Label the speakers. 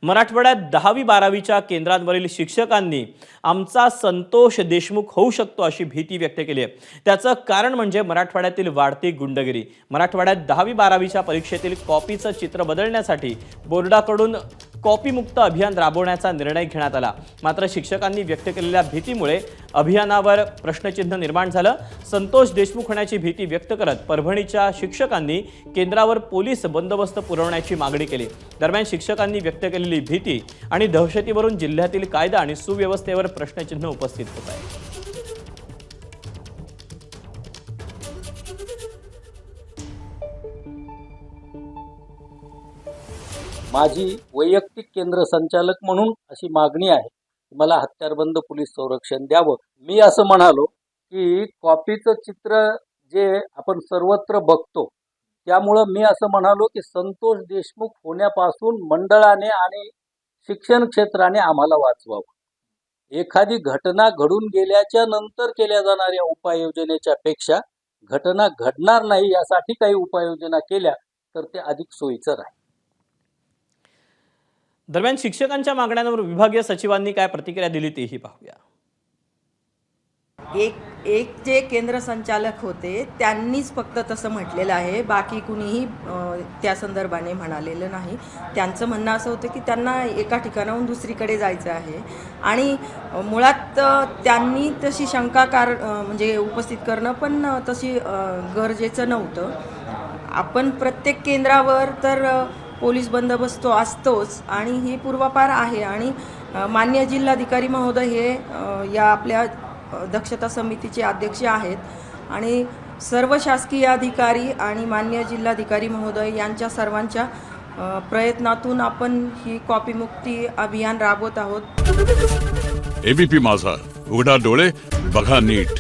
Speaker 1: मराठवाड्यात 10वी-12वीच्या केंद्रांवरील शिक्षकांनी आमचा संतोष देशमुख होऊ शकतो अशी भीती व्यक्त केली आहे। त्याचं कारण म्हणजे मराठवाड्यातील वाढती गुंडगिरी। मराठवाड्यात 10वी-12वीच्या परीक्षेतील कॉपीचं चित्र बदलण्यासाठी बोर्डाकडून कॉपीमुक्त अभियान राबवण्याचा निर्णय घेण्यात आला। मात्र शिक्षकांनी व्यक्त केलेल्या भीतीमुळे अभियानावर प्रश्नचिन्ह निर्माण झालं। संतोष देशमुख होण्याची भीती व्यक्त करत परभणीच्या शिक्षकांनी केंद्रावर पोलीस बंदोबस्त पुरवण्याची मागणी केली। दरम्यान शिक्षकांनी व्यक्त केलेली भीती आणि दहशतीवरून जिल्ह्यातील कायदा आणि सुव्यवस्थेवर प्रश्नचिन्ह उपस्थित होत आहे।
Speaker 2: माझी वैयक्तिक केंद्र संचालक म्हणून अशी मागणी आहे की मला हत्यारबंद पोलीस संरक्षण द्यावं। मी असं म्हणालो की कॉपीचं चित्र जे आपण सर्वत्र बघतो त्यामुळं मी असं म्हणालो की संतोष देशमुख होण्यापासून मंडळाने आणि शिक्षण क्षेत्राने आम्हाला वाचवावं। एखादी घटना घडून गेल्याच्या नंतर केल्या जाणाऱ्या उपाययोजनेच्या पेक्षा घटना घडणार नाही यासाठी काही उपाययोजना केल्या तर ते अधिक सोयीचं राहील।
Speaker 1: दरम्यान शिक्षकांच्या मागण्यांवर विभागीय सचिवांनी काय प्रतिक्रिया दिली तेही पाहूया।
Speaker 3: एक जे केंद्र संचालक होते त्यांनीच फक्त तसं म्हटलेलं आहे, बाकी कुणीही त्या संदर्भाने म्हणालेलं नाही। त्यांचं म्हणणं असं होतं की त्यांना एका ठिकाणाहून दुसरीकडे जायचं आहे आणि मुळात त्यांनी तशी शंका म्हणजे उपस्थित करणं पण तशी गरजेचं नव्हतं। आपण प्रत्येक केंद्रावर तर पोलीस बंदोबस्त असतोच आणि ही पूर्वापार आहे आणि मान्य जिल्हाधिकारी महोदय हे या आपल्या दक्षता समितीचे अध्यक्ष आहेत आणि सर्व शासकीय अधिकारी आणि मान्य जिल्हाधिकारी महोदय यांच्या सर्वांच्या प्रयत्नातून आपण ही कॉपीमुक्ती अभियान राबवत आहोत।
Speaker 4: एबीपी माझा, उघडा डोळे बघा नीट।